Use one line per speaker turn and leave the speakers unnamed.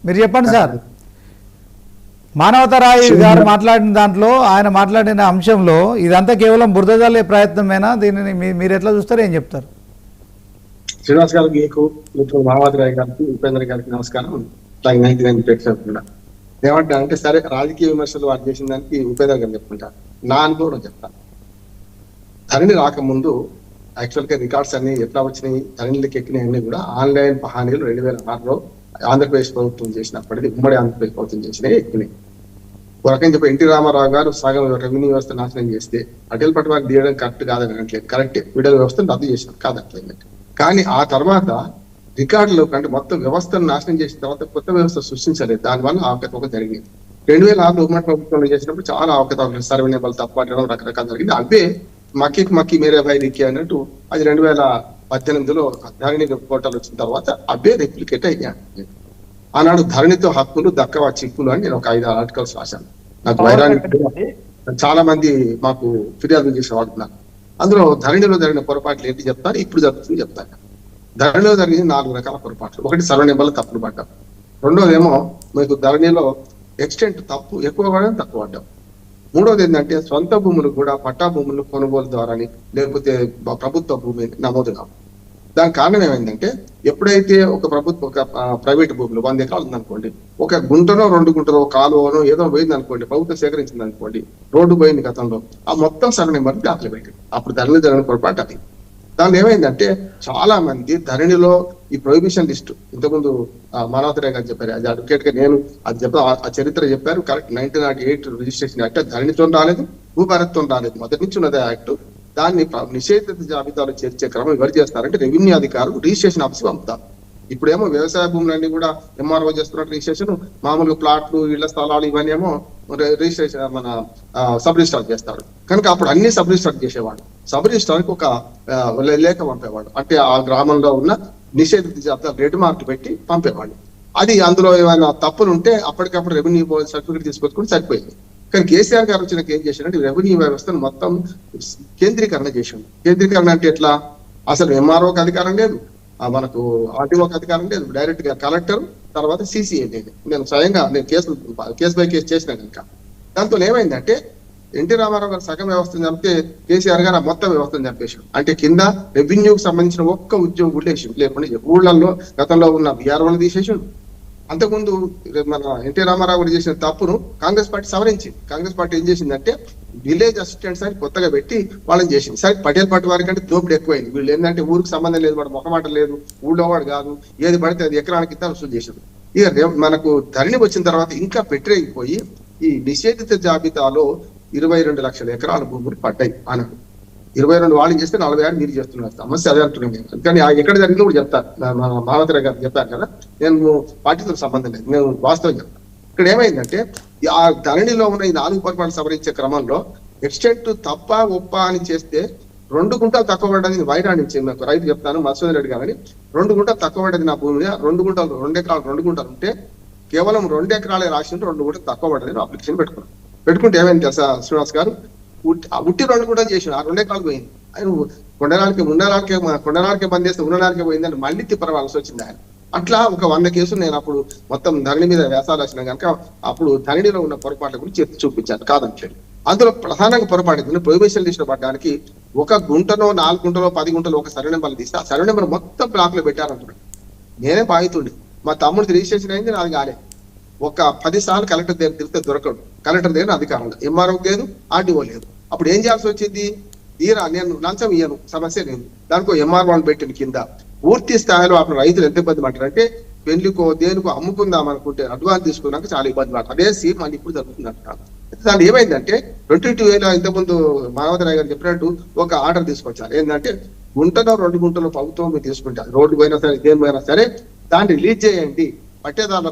మీరు చెప్పండి సార్. మానవతరాయ్ గారు మాట్లాడిన దాంట్లో, ఆయన మాట్లాడిన అంశంలో ఇదంతా కేవలం బురద జల్లే ప్రయత్నమేనా? దీనిని మీరు ఎట్లా చూస్తారు, ఏం చెప్తారు?
శ్రీనివాస్ గారు, మీకు మిత్రులు మానవతరాయ్ గారికి, ఉపేంద్ర గారికి నమస్కారం. 99 ప్రేక్షకులు కూడా ఏమంటా అంటే, సరే రాజకీయ విమర్శలు వారు చేసిన దానికి ఉపేంద్ర గారు చెప్పుకుంటారు. నా అనుభవం చెప్తాను. ధరణి రాకముందు యాక్చువల్గా రికార్డ్స్ అన్ని ఎట్లా వచ్చినాయి, ధరణిలోకి ఎక్కినాయన్నీ కూడా ఆన్లైన్ పహానీలు 2006లో ఆంధ్రప్రదేశ్ ప్రభుత్వం చేసినప్పటికీ, ఉమ్మడి ఆంధ్రప్రదేశ్ ప్రభుత్వం చేసినవి ఎక్కినాయి. ఒక రకంగా చెప్పి ఎన్టీ రామారావు గారు సగం రెవెన్యూ వ్యవస్థ నాశనం చేస్తే అటల్ పట్టు వారికి తీయడం కరెక్ట్ కాదని అనట్లేదు. కరెక్టే, ఫీడల్ వ్యవస్థను రద్దు చేసినారు, కాదట్లేదు. కానీ ఆ తర్వాత రికార్డులో కంటే మొత్తం వ్యవస్థను నాశనం చేసిన తర్వాత కొత్త వ్యవస్థ సృష్టించలేదు. దానివల్ల అవకతవక జరిగింది. 2006లో ఉమ్మడి ప్రభుత్వంలో చేసినప్పుడు చాలా అవకతవకలు, సర్వే నెంబర్లు తప్పట్టడం రకరకాలు జరిగింది. అవే మక్కి మేరే భాయ్ దిక్కి అన్నట్టు అది 2018లో ధరణి పోర్టల్ వచ్చిన తర్వాత అవే రెప్లికేట్ అయ్యాయి. ఆనాడు ధరణితో హక్కులు దక్కవా చిక్కులు అని నేను ఒక 5 ఆర్టికల్స్ రాశాను. నాకు వైరాన్ని చాలా మంది మాకు ఫిర్యాదులు చేసి వాడుతున్నారు. అందులో ధరణిలో జరిగిన పొరపాట్లు ఏంటి చెప్తారు, ఇప్పుడు జరుగుతుంది చెప్తాను. ధరణిలో జరిగిన 4 రకాల పొరపాట్లు. ఒకటి, సర్వే నెంబర్లు తప్పులు పడ్డాం. రెండోదేమో మీకు ధరణిలో ఎక్స్టెంట్ తప్పు ఎక్కువ పడడం, తక్కువ పడ్డాం. మూడోది ఏంటంటే సొంత భూములు కూడా పట్టా భూములు కొనుగోలు ద్వారాని లేకపోతే ప్రభుత్వ భూమి నమోదు కావు. దానికి కారణం ఏమైందంటే, ఎప్పుడైతే ఒక ప్రైవేట్ భూములు 100 ఎకరాలు ఉందనుకోండి, ఒక గుంటనో 2 గుంటలో కాలువనో ఏదో పోయింది అనుకోండి, ప్రభుత్వం సేకరించింది అనుకోండి, రోడ్డు పోయింది గతంలో, ఆ మొత్తం సర్వే నెంబర్ దాఖలు పెట్టింది. అప్పుడు ధరణి జరిగిన పొరపాటు అది. దానిలో ఏమైంది చాలా మంది ధరణిలో ఈ ప్రొహిబిషన్ లిస్టు ఇంతకుముందు మానవతరాయ్ గారు చెప్పారు, అది అడ్వకేట్ గా నేను అది ఆ చరిత్ర చెప్పారు. కరెక్ట్, 1908 రిజిస్ట్రేషన్ యాక్ట్ ధరణితో రాలేదు, భూభారత్తో రాలేదు, మొదటి నుంచి ఉన్నదే యాక్ట్. దాన్ని నిషేధిత జాబితాలో చేర్చే క్రమం ఎవరు చేస్తారంటే రెవెన్యూ అధికారులు రిజిస్ట్రేషన్ ఆఫీస్ పంపుతారు. ఇప్పుడేమో వ్యవసాయ భూములన్నీ కూడా ఎంఆర్ఓ చేస్తున్నట్టు రిజిస్ట్రేషన్, మామూలుగా ప్లాట్లు, ఇళ్ల స్థలాలు ఇవన్నీ ఏమో రిజిస్ట్రేషన్ మన సబ్ రిజిస్ట్రార్ చేస్తాడు. కనుక అప్పుడు అన్ని సబ్ రిజిస్ట్రార్ చేసేవాడు. సబ్ రిజిస్ట్రార్కి ఒక లేఖ పంపేవాడు, అంటే ఆ గ్రామంలో ఉన్న నిషేధిత జాబితా రెడ్ మార్క్ పెట్టి పంపేవాడు. అది అందులో ఏమైనా తప్పులు ఉంటే అప్పటికప్పుడు రెవెన్యూ సర్టిఫికేట్ తీసుకొచ్చుకుని సరిపోయింది. కానీ కేసీఆర్ గారు వచ్చినాక ఏం చేశాడంటే రెవెన్యూ వ్యవస్థను మొత్తం కేంద్రీకరణ చేసాడు. కేంద్రీకరణ అంటే ఎట్లా, అసలు ఎంఆర్ఓకి అధికారం లేదు, మనకు ఆర్టీఓకి అధికారం లేదు, డైరెక్ట్ గా కలెక్టర్, తర్వాత సిసిఏ లేదు. నేను స్వయంగా కేసు బై కేసు చేసిన కనుక దాంతో ఏమైందంటే ఎన్టీ రామారావు గారు సగం వ్యవస్థను చంపితే కేసీఆర్ గారు ఆ మొత్తం వ్యవస్థను చంపేశాడు. అంటే కింద రెవెన్యూకి సంబంధించిన ఒక్క ఉద్యోగం కూడా లేకుండా ఊళ్ళల్లో గతంలో ఉన్న బీఆర్ఓని తీసేసాడు. అంతకుముందు మన ఎన్టీ రామారావు గారు చేసిన తప్పును కాంగ్రెస్ పార్టీ సవరించింది. కాంగ్రెస్ పార్టీ ఏం చేసిందంటే విలేజ్ అసిస్టెంట్స్ అని కొత్తగా పెట్టి వాళ్ళని చేసింది. సరే పటేల్ పార్టీ వారి కంటే దోపిడీ ఎక్కువైంది. వీళ్ళు ఏంటంటే ఊరికి సంబంధం లేదు, వాడు మొహమాట లేదు, ఊళ్ళో వాడు కాదు, ఏది పడితే అది ఎకరానికి ఇంత వసూలు చేశారు. ఇక మనకు ధరణి వచ్చిన తర్వాత ఇంకా పెట్టిపోయి ఈ నిషేధిత జాబితాలో 22 లక్షల ఎకరాల భూములు పడ్డాయి. ఆనాడు 22 వాళ్ళు చేస్తే 46 మీరు చేస్తున్నారు. సమస్య అదే అంటున్నాను. కానీ ఎక్కడ జరిగిందో కూడా చెప్తారు. మానవతరాయ్ గారు చెప్పారు కదా, నేను పార్టీతో సంబంధం లేదు, నేను వాస్తవం చెప్తాను. ఇక్కడ ఏమైందంటే ఆ ధరణిలో ఉన్న ఈ 4 పొరపాట్లు సవరించే క్రమంలో ఎక్స్టెంట్ తప్ప ఒప్ప అని చేస్తే 2 గుంటలు తక్కువ పడ్డది వైరాణి నాకు రైతు చెప్తాను, మధుసూదన్ రెడ్డి గారని. 2 గుంటలు తక్కువ పడ్డది నా భూమి, 2 గుంటలు 2 ఎకరాలు 2 గుంటలు ఉంటే కేవలం 2 ఎకరాలే రాసి 2 గుంటలు తక్కువ పడ్డది అప్లికేషన్ పెట్టుకుంటే ఏమైంది తెలుసా శ్రీనివాస్ గారు, ఉట్టి 2 గుంటలు చేసిన 2 ఎకరాలు పోయింది. ఆయన కొండనాలకే బంద్ చేస్తే ఉన్ననాలకే పోయిందని మళ్ళీ తిప్పరవాల్సి వచ్చింది ఆయన. అట్లా ఒక 100 కేసులు నేను అప్పుడు మొత్తం ధరణి మీద వ్యాసాలు వచ్చినా కనుక అప్పుడు ధరణిలో ఉన్న పొరపాట్ల గురించి ఎత్తి చూపించాను, కాదంటే. అందులో ప్రధానంగా పొరపాటు ప్రొహిబిషన్ లిస్ట్ పడడానికి 1 గుంటలో 4 గుంటలో 10 గుంటలో ఒక సర్వే నెంబర్లు తీస్తే ఆ సర్వే నెంబర్ మొత్తం బ్లాక్ లో పెట్టారంటున్నాడు. నేనే బాధితుండే, మా తమ్ముడికి రిజిస్ట్రేషన్ అయింది, నాది కాలే. ఒక 10 సార్లు కలెక్టర్ దగ్గర తిరిగితే దొరకడు. కలెక్టర్ దగ్గర అధికారం లేదు, ఎంఆర్ఓ లేదు, ఆర్డీఓ లేదు. అప్పుడు ఏం చేయాల్సి వచ్చింది, నేను లంచం ఇయ్యను, సమస్య లేదు, దానికో ఎంఆర్ఓ అని పెట్టిన కింద పూర్తి స్థాయిలో అప్పుడు రైతులు ఎంత ఇబ్బంది పడ్డారంటే పెళ్లికో దేనికో అమ్ముకుందాం అనుకుంటే అడ్వాన్స్ తీసుకున్నాక చాలా ఇబ్బంది పడతారు. అదే సీన్ మళ్ళీ ఇప్పుడు జరుగుతుంది అంటారు. దాని ఏమైందంటే 22 ఇంతకుముందు మానవతరాయ్ గారు చెప్పినట్టు ఒక ఆర్డర్ తీసుకొచ్చారు. ఏంటంటే గుంటలో 2 గుంటలు ప్రభుత్వం మీరు తీసుకుంటారు, రోడ్డు పోయినా సరే దేని పోయినా సరే దాన్ని రిలీజ్ చేయండి, పట్టేదారుల